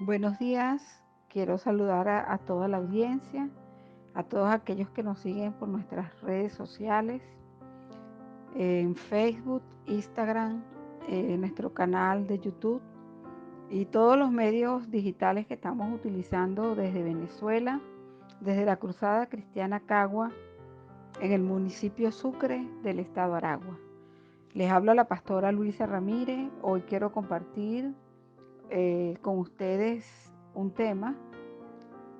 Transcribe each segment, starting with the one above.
Buenos días, quiero saludar a toda la audiencia, a todos aquellos que nos siguen por nuestras redes sociales, en Facebook, Instagram, nuestro canal de YouTube y todos los medios digitales que estamos utilizando desde Venezuela, desde la Cruzada Cristiana Cagua, en el municipio Sucre del estado Aragua. Les habla la pastora Luisa Ramírez. Hoy quiero compartir con ustedes un tema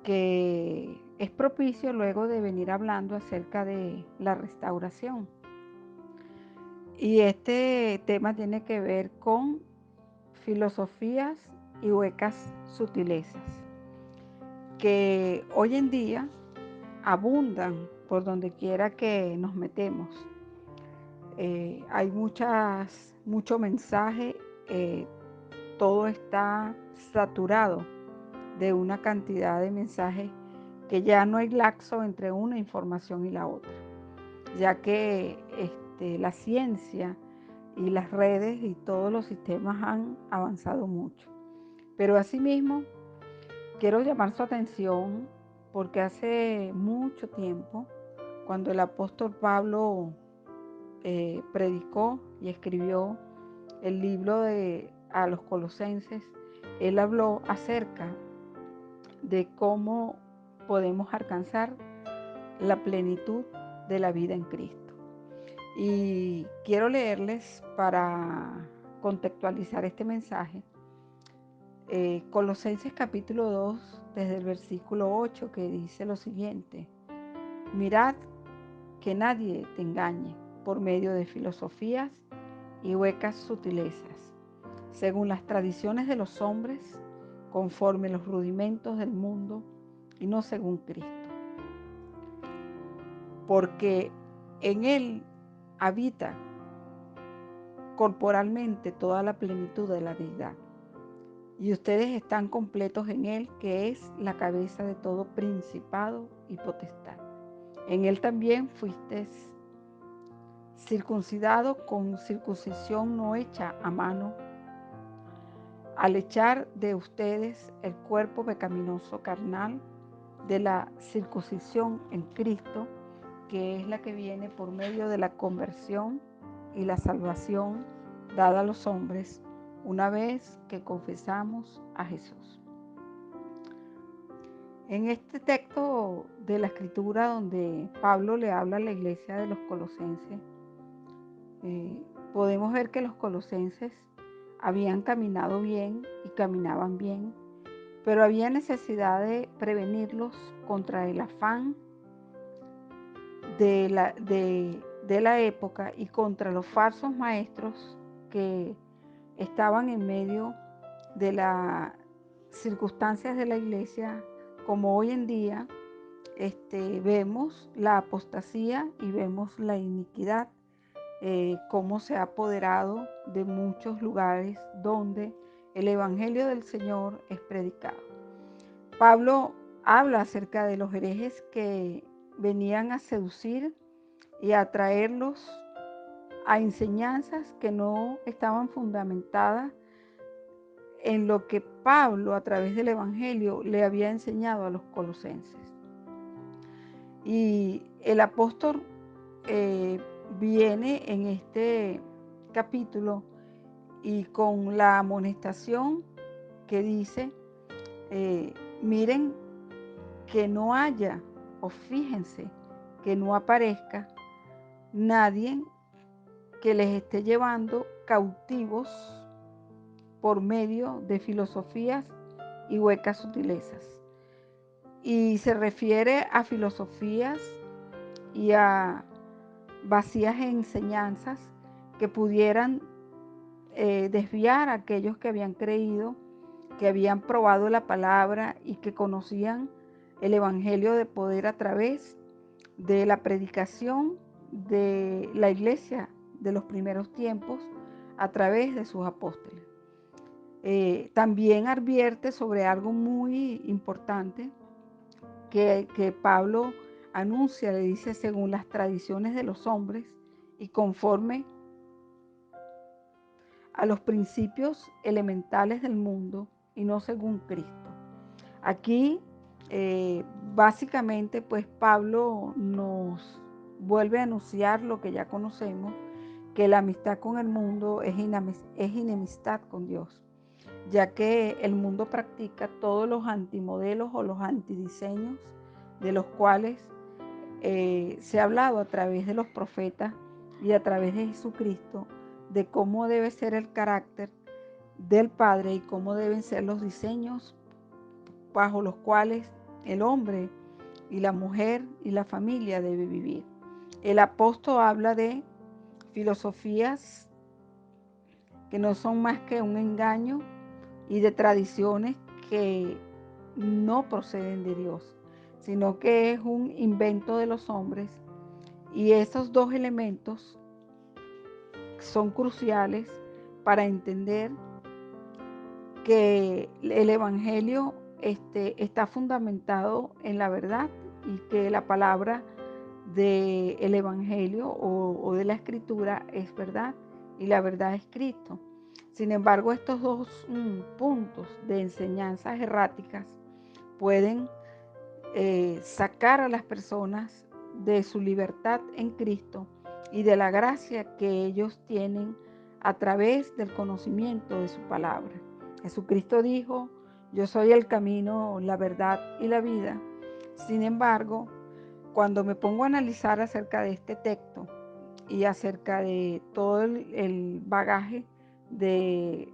que es propicio luego de venir hablando acerca de la restauración. Y este tema tiene que ver con filosofías y huecas sutilezas, que hoy en día abundan por donde quiera que nos metemos. Hay mucho mensaje, eh, todo está saturado de una cantidad de mensajes que ya no hay laxo entre una información y la otra, ya que la ciencia y las redes y todos los sistemas han avanzado mucho. Pero asimismo, quiero llamar su atención porque hace mucho tiempo, cuando el apóstol Pablo predicó y escribió el libro a los colosenses, él habló acerca de cómo podemos alcanzar la plenitud de la vida en Cristo. Y quiero leerles para contextualizar este mensaje, Colosenses capítulo 2, desde el versículo 8, que dice lo siguiente: mirad que nadie te engañe por medio de filosofías y huecas sutilezas, según las tradiciones de los hombres, conforme los rudimentos del mundo y no según Cristo, porque en Él habita corporalmente toda la plenitud de la deidad. Y ustedes están completos en Él, que es la cabeza de todo principado y potestad. En Él también fuisteis circuncidados con circuncisión no hecha a mano, al echar de ustedes el cuerpo pecaminoso carnal de la circuncisión en Cristo, que es la que viene por medio de la conversión y la salvación dada a los hombres una vez que confesamos a Jesús. En este texto de la Escritura, donde Pablo le habla a la iglesia de los colosenses, podemos ver que los colosenses habían caminado bien y caminaban bien, pero había necesidad de prevenirlos contra el afán de la época y contra los falsos maestros que estaban en medio de las circunstancias de la iglesia, como hoy en día vemos la apostasía y vemos la iniquidad, cómo se ha apoderado de muchos lugares donde el Evangelio del Señor es predicado. Pablo habla acerca de los herejes que venían a seducir y a atraerlos a enseñanzas que no estaban fundamentadas en lo que Pablo a través del Evangelio le había enseñado a los colosenses. Y el apóstol viene en este capítulo y con la amonestación que dice, miren que no haya, o fíjense que no aparezca nadie que les esté llevando cautivos por medio de filosofías y huecas sutilezas. Y se refiere a filosofías y a vacías enseñanzas que pudieran desviar a aquellos que habían creído, que habían probado la palabra y que conocían el evangelio de poder a través de la predicación de la iglesia de los primeros tiempos a través de sus apóstoles. También advierte sobre algo muy importante que Pablo anuncia, le dice, según las tradiciones de los hombres y conforme a los principios elementales del mundo y no según Cristo. Aquí, básicamente, pues Pablo nos vuelve a anunciar lo que ya conocemos, que la amistad con el mundo es enemistad con Dios, ya que el mundo practica todos los antimodelos o los antidiseños de los cuales se ha hablado a través de los profetas y a través de Jesucristo de cómo debe ser el carácter del Padre y cómo deben ser los diseños bajo los cuales el hombre y la mujer y la familia debe vivir. El apóstol habla de filosofías que no son más que un engaño y de tradiciones que no proceden de Dios, sino que es un invento de los hombres. Y esos dos elementos son cruciales para entender que el Evangelio está fundamentado en la verdad y que la palabra del Evangelio o de la Escritura es verdad y la verdad es Cristo. Sin embargo, estos dos puntos de enseñanzas erráticas pueden sacar a las personas de su libertad en Cristo y de la gracia que ellos tienen a través del conocimiento de su palabra. Jesucristo dijo: yo soy el camino, la verdad y la vida. Sin embargo, cuando me pongo a analizar acerca de este texto y acerca de todo el bagaje de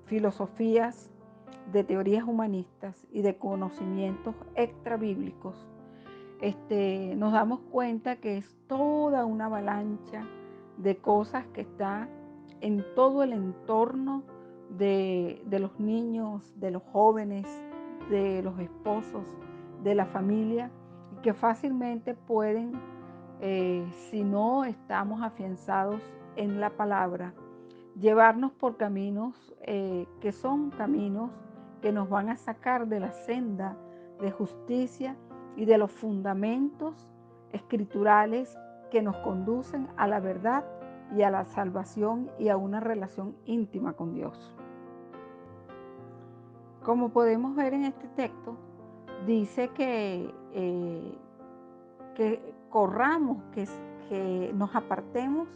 filosofías, de teorías humanistas y de conocimientos extrabíblicos, nos damos cuenta que es toda una avalancha de cosas que está en todo el entorno de los niños, de los jóvenes, de los esposos, de la familia, y que fácilmente pueden, si no estamos afianzados en la palabra, llevarnos por caminos que son caminos que nos van a sacar de la senda de justicia y de los fundamentos escriturales que nos conducen a la verdad y a la salvación y a una relación íntima con Dios. Como podemos ver en este texto, dice que corramos, que nos apartemos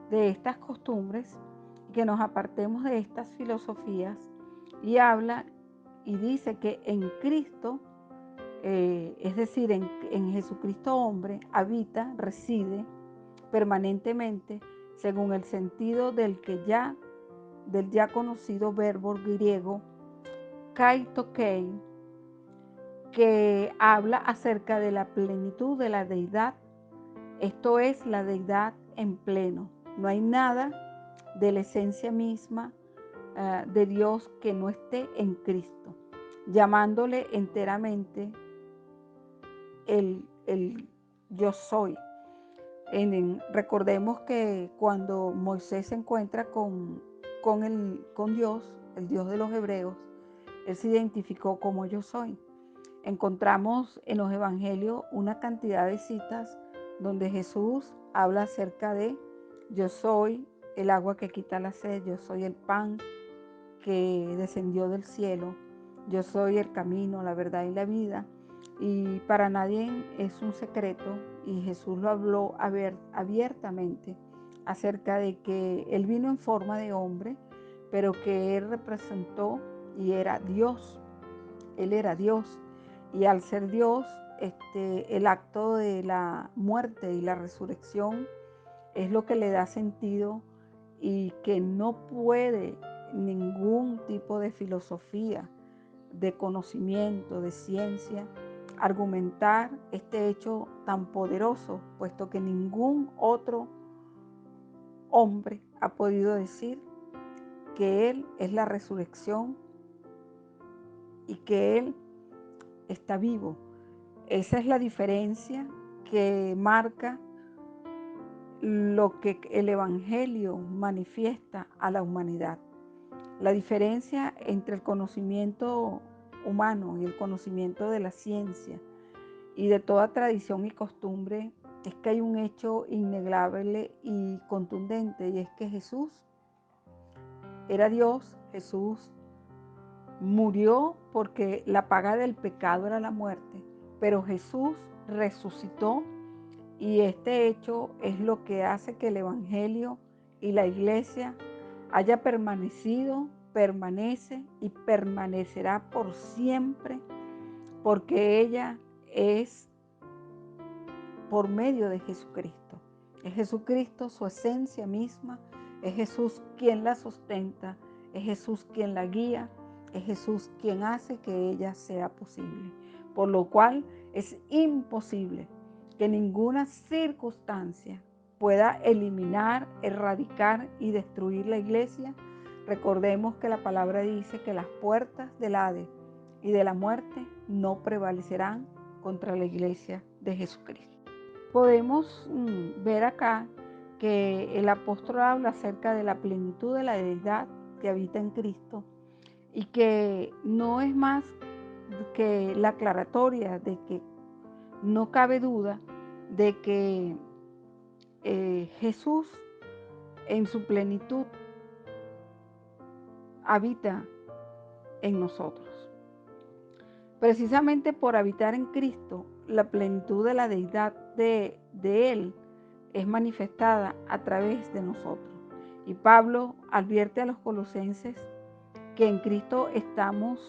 de estas costumbres, que nos apartemos de estas filosofías, y habla y dice que en Cristo, es decir, en Jesucristo hombre, habita, reside permanentemente, según el sentido del ya conocido verbo griego kaitokei, que habla acerca de la plenitud de la deidad. Esto es la deidad en pleno. No hay nada de la esencia misma de Dios que no esté en Cristo, llamándole enteramente el yo soy. Recordemos que cuando Moisés se encuentra con Dios, el Dios de los hebreos, él se identificó como yo soy. Encontramos en los evangelios una cantidad de citas donde Jesús habla acerca de: yo soy el agua que quita la sed, yo soy el pan que descendió del cielo, yo soy el camino, la verdad y la vida. Y para nadie es un secreto, y Jesús lo habló abiertamente acerca de que Él vino en forma de hombre, pero que Él representó y era Dios. Él era Dios, y al ser Dios, el acto de la muerte y la resurrección es lo que le da sentido, y que no puede ningún tipo de filosofía, de conocimiento, de ciencia, argumentar este hecho tan poderoso, puesto que ningún otro hombre ha podido decir que Él es la resurrección y que Él está vivo. Esa es la diferencia que marca lo que el Evangelio manifiesta a la humanidad. La diferencia entre el conocimiento humano y el conocimiento de la ciencia y de toda tradición y costumbre es que hay un hecho innegable y contundente, y es que Jesús era Dios, Jesús Murió porque la paga del pecado era la muerte, pero Jesús resucitó y este hecho es lo que hace que el Evangelio y la iglesia haya permanecido, permanece y permanecerá por siempre, porque ella es por medio de Jesucristo. Es Jesucristo su esencia misma, es Jesús quien la sustenta, es Jesús quien la guía, es Jesús quien hace que ella sea posible. Por lo cual es imposible que ninguna circunstancia pueda eliminar, erradicar y destruir la iglesia. Recordemos que la palabra dice que las puertas del Hades y de la muerte no prevalecerán contra la iglesia de Jesucristo. Podemos ver acá que el apóstol habla acerca de la plenitud de la deidad que habita en Cristo y que no es más que la aclaratoria de que no cabe duda de que Jesús en su plenitud habita en nosotros. Precisamente por habitar en Cristo, la plenitud de la deidad de Él es manifestada a través de nosotros. Y Pablo advierte a los colosenses que en Cristo estamos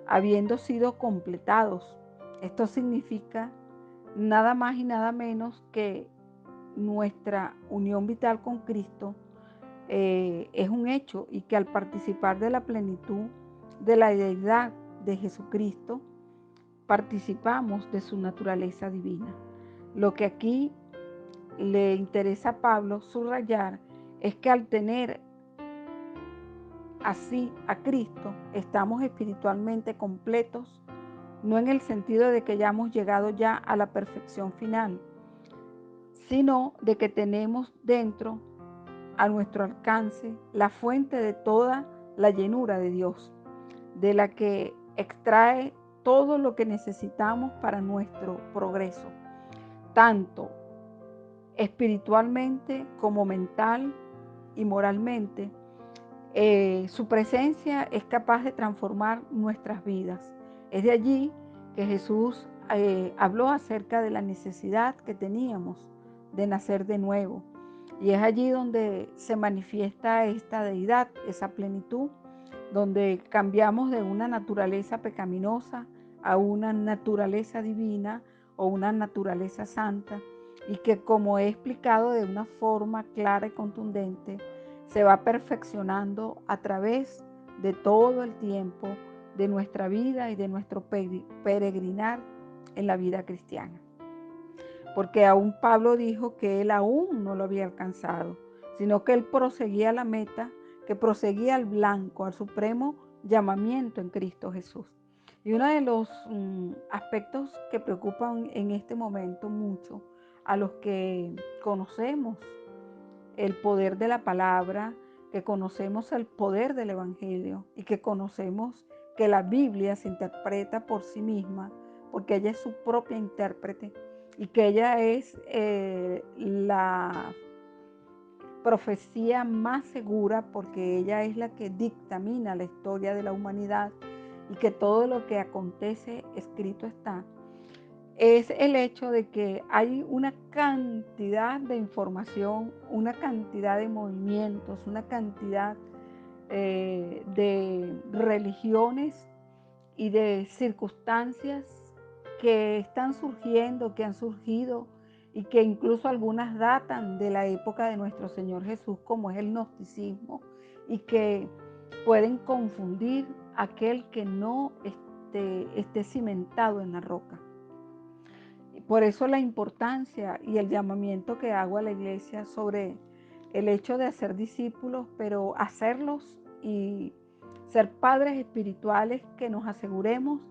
habiendo sido completados. Esto significa nada más y nada menos que nuestra unión vital con Cristo es un hecho y que al participar de la plenitud de la deidad de Jesucristo, participamos de su naturaleza divina. Lo que aquí le interesa a Pablo subrayar es que al tener así a Cristo, estamos espiritualmente completos, no en el sentido de que hayamos llegado ya a la perfección final, sino de que tenemos dentro a nuestro alcance la fuente de toda la llenura de Dios, de la que extrae todo lo que necesitamos para nuestro progreso, tanto espiritualmente como mental y moralmente. Su presencia es capaz de transformar nuestras vidas. Es de allí que Jesús habló acerca de la necesidad que teníamos de nacer de nuevo. Y es allí donde se manifiesta esta deidad, esa plenitud, donde cambiamos de una naturaleza pecaminosa a una naturaleza divina o una naturaleza santa, y que, como he explicado de una forma clara y contundente, se va perfeccionando a través de todo el tiempo de nuestra vida y de nuestro peregrinar en la vida cristiana. Porque aún Pablo dijo que él aún no lo había alcanzado, sino que él proseguía a la meta, que proseguía al blanco, al supremo llamamiento en Cristo Jesús. Y uno de los aspectos que preocupan en este momento mucho a los que conocemos el poder de la palabra, que conocemos el poder del Evangelio y que conocemos que la Biblia se interpreta por sí misma, porque ella es su propia intérprete y que ella es la profecía más segura, porque ella es la que dictamina la historia de la humanidad y que todo lo que acontece escrito está. Es el hecho de que hay una cantidad de información, una cantidad de movimientos, una cantidad de religiones y de circunstancias que están surgiendo, que han surgido y que incluso algunas datan de la época de nuestro Señor Jesús, como es el gnosticismo, y que pueden confundir a aquel que no esté cimentado en la roca. Por eso la importancia y el llamamiento que hago a la iglesia sobre el hecho de hacer discípulos, pero hacerlos y ser padres espirituales que nos aseguremos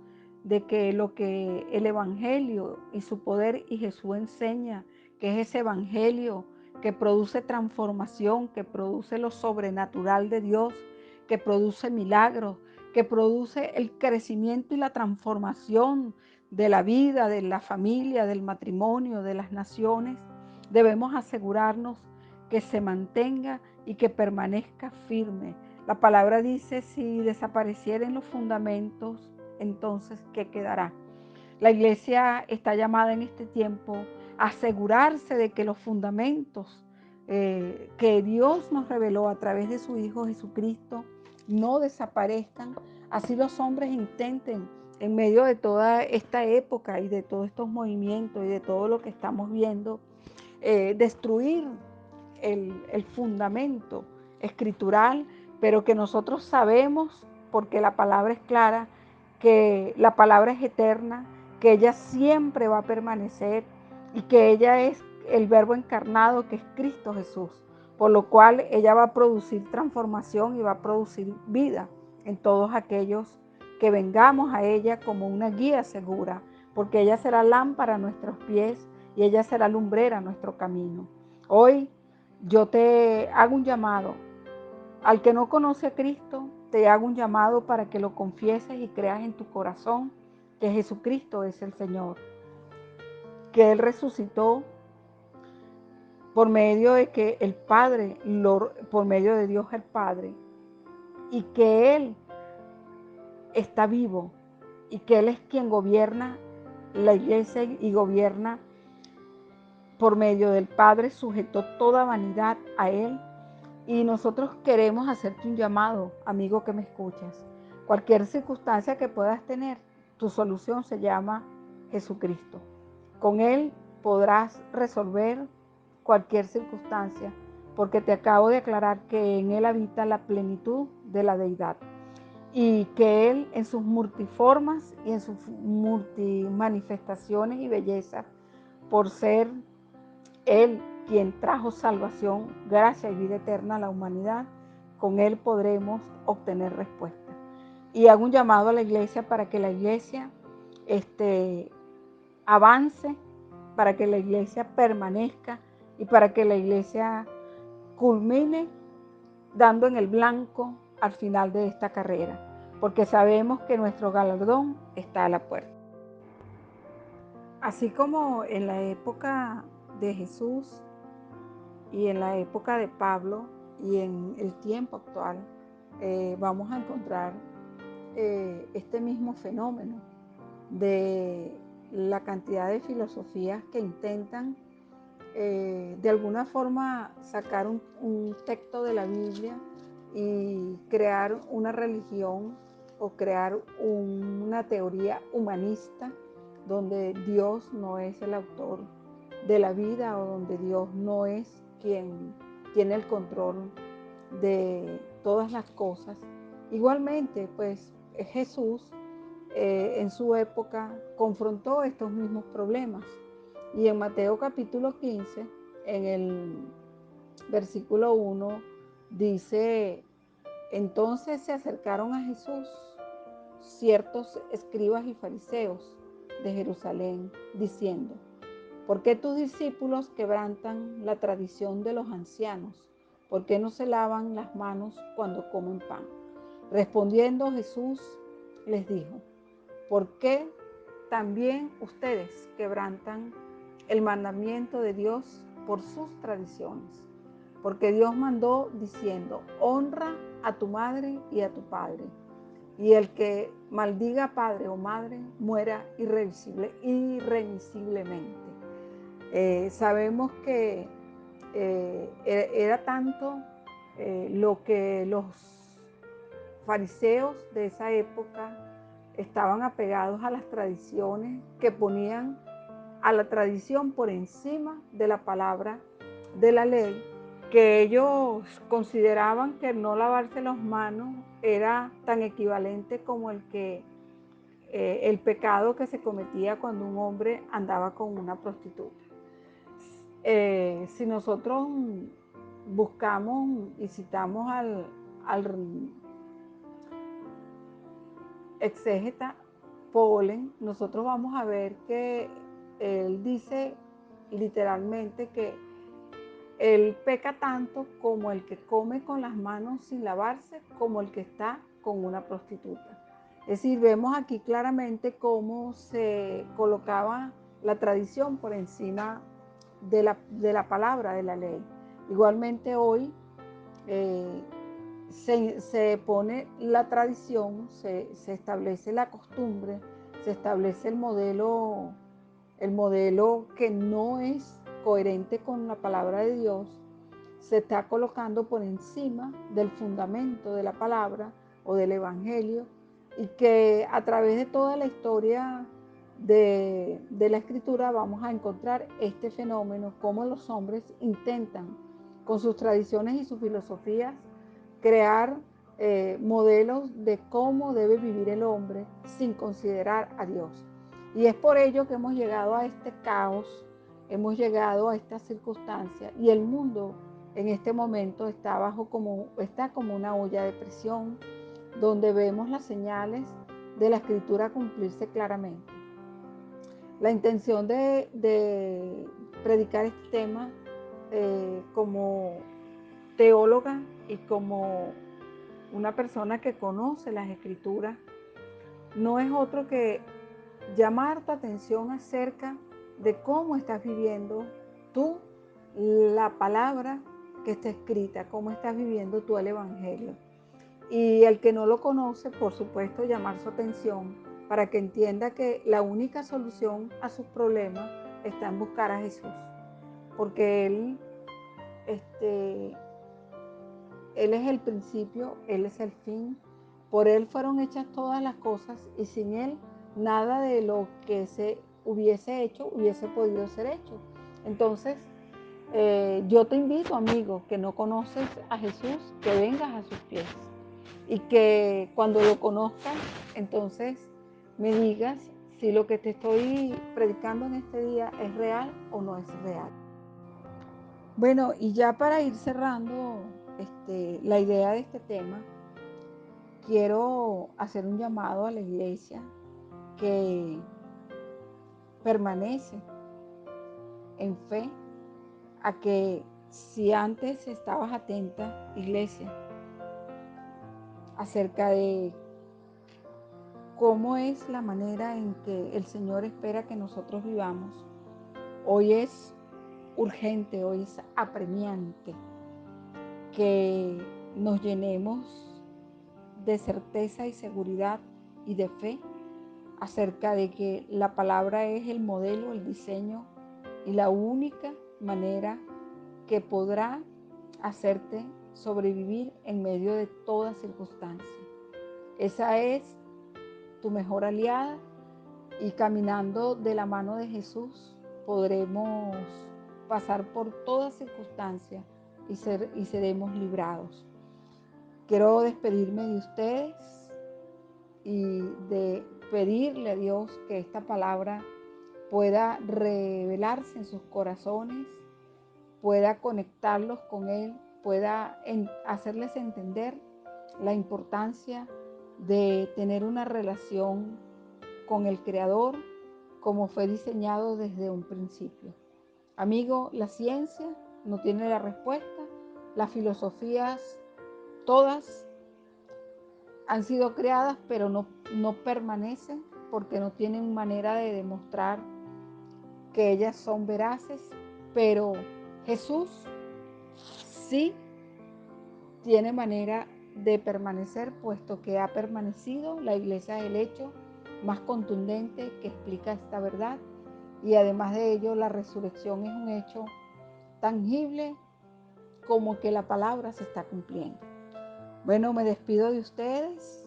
de que lo que el Evangelio y su poder y Jesús enseña, que es ese Evangelio que produce transformación, que produce lo sobrenatural de Dios, que produce milagros, que produce el crecimiento y la transformación de la vida, de la familia, del matrimonio, de las naciones, debemos asegurarnos que se mantenga y que permanezca firme, La palabra dice, si desaparecieren los fundamentos, entonces, ¿qué quedará? La iglesia está llamada en este tiempo a asegurarse de que los fundamentos que Dios nos reveló a través de su Hijo Jesucristo no desaparezcan. Así los hombres intenten, en medio de toda esta época y de todos estos movimientos y de todo lo que estamos viendo, destruir el fundamento escritural, pero que nosotros sabemos, porque la palabra es clara, que la palabra es eterna, que ella siempre va a permanecer y que ella es el verbo encarnado, que es Cristo Jesús, por lo cual ella va a producir transformación y va a producir vida en todos aquellos que vengamos a ella como una guía segura, porque ella será lámpara a nuestros pies y ella será lumbrera a nuestro camino. Hoy yo te hago un llamado. Al que no conoce a Cristo, te hago un llamado para que lo confieses y creas en tu corazón que Jesucristo es el Señor, que Él resucitó por medio de que el Padre, por medio de Dios el Padre, y que Él está vivo y que Él es quien gobierna la iglesia y gobierna por medio del Padre, sujetó toda vanidad a Él. Y nosotros queremos hacerte un llamado, amigo que me escuchas. Cualquier circunstancia que puedas tener, tu solución se llama Jesucristo. Con Él podrás resolver cualquier circunstancia, porque te acabo de aclarar que en Él habita la plenitud de la deidad y que Él en sus multiformas y en sus multimanifestaciones y bellezas, por ser Él quien trajo salvación, gracia y vida eterna a la humanidad, con Él podremos obtener respuesta. Y hago un llamado a la iglesia para que la iglesia avance, para que la iglesia permanezca y para que la iglesia culmine dando en el blanco al final de esta carrera, porque sabemos que nuestro galardón está a la puerta. Así como en la época de Jesús y en la época de Pablo y en el tiempo actual, vamos a encontrar este mismo fenómeno de la cantidad de filosofías que intentan de alguna forma sacar un texto de la Biblia y crear una religión o crear una teoría humanista donde Dios no es el autor de la vida o donde Dios no es quien tiene el control de todas las cosas. Igualmente, pues Jesús en su época confrontó estos mismos problemas. Y en Mateo capítulo 15, en el versículo 1, dice, entonces se acercaron a Jesús ciertos escribas y fariseos de Jerusalén, diciendo, ¿por qué tus discípulos quebrantan la tradición de los ancianos? ¿Por qué no se lavan las manos cuando comen pan? Respondiendo Jesús les dijo, ¿por qué también ustedes quebrantan el mandamiento de Dios por sus tradiciones? Porque Dios mandó diciendo, honra a tu madre y a tu padre, y el que maldiga a padre o madre muera irremisiblemente. Sabemos que era tanto lo que los fariseos de esa época estaban apegados a las tradiciones, que ponían a la tradición por encima de la palabra de la ley, que ellos consideraban que el no lavarse las manos era tan equivalente como el pecado que se cometía cuando un hombre andaba con una prostituta. Si nosotros buscamos y citamos al exégeta Polen, nosotros vamos a ver que él dice literalmente que él peca tanto como el que come con las manos sin lavarse, como el que está con una prostituta. Es decir, vemos aquí claramente cómo se colocaba la tradición por encima de la palabra de la ley. Igualmente hoy se pone la tradición, se establece la costumbre, se establece el modelo que no es coherente con la palabra de Dios, se está colocando por encima del fundamento de la palabra o del evangelio, y que a través de toda la historia de la escritura vamos a encontrar este fenómeno, cómo los hombres intentan con sus tradiciones y sus filosofías crear modelos de cómo debe vivir el hombre sin considerar a Dios. Y es por ello que hemos llegado a este caos, hemos llegado a esta circunstancia, y el mundo en este momento está como una olla de presión, donde vemos las señales de la escritura cumplirse claramente. La intención de predicar este tema como teóloga y como una persona que conoce las escrituras no es otro que llamar tu atención acerca de cómo estás viviendo tú la palabra que está escrita, cómo estás viviendo tú el evangelio. Y el que no lo conoce, por supuesto, llamar su atención para que entienda que la única solución a sus problemas está en buscar a Jesús, porque Él es el principio, Él es el fin. Por Él fueron hechas todas las cosas, y sin Él nada de lo que se hubiese hecho hubiese podido ser hecho. Entonces, yo te invito, amigo, que no conoces a Jesús, que vengas a sus pies, y que cuando lo conozcas, entonces me digas si lo que te estoy predicando en este día es real o no es real. Bueno, y ya para ir cerrando la idea de este tema, quiero hacer un llamado a la iglesia que permanece en fe, a que si antes estabas atenta, iglesia, acerca de cómo es la manera en que el Señor espera que nosotros vivamos, hoy es urgente, hoy es apremiante que nos llenemos de certeza y seguridad y de fe acerca de que la palabra es el modelo, el diseño y la única manera que podrá hacerte sobrevivir en medio de toda circunstancia. Esa es tu mejor aliada, y caminando de la mano de Jesús podremos pasar por toda circunstancia y seremos librados. Quiero despedirme de ustedes y de pedirle a Dios que esta palabra pueda revelarse en sus corazones, pueda conectarlos con Él, pueda hacerles entender la importancia de tener una relación con el Creador como fue diseñado desde un principio. Amigo, la ciencia no tiene la respuesta, las filosofías todas han sido creadas, pero no permanecen porque no tienen manera de demostrar que ellas son veraces, pero Jesús sí tiene manera de permanecer, puesto que ha permanecido. La iglesia es el hecho más contundente que explica esta verdad, y además de ello la resurrección es un hecho tangible como que la palabra se está cumpliendo. Bueno, me despido de ustedes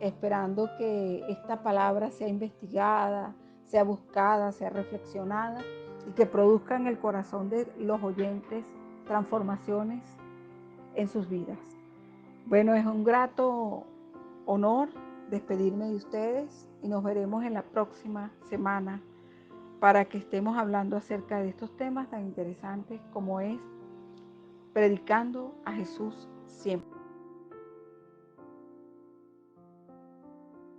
esperando que esta palabra sea investigada, sea buscada, sea reflexionada, y que produzca en el corazón de los oyentes transformaciones en sus vidas. Bueno, es un grato honor despedirme de ustedes, y nos veremos en la próxima semana para que estemos hablando acerca de estos temas tan interesantes como es predicando a Jesús siempre.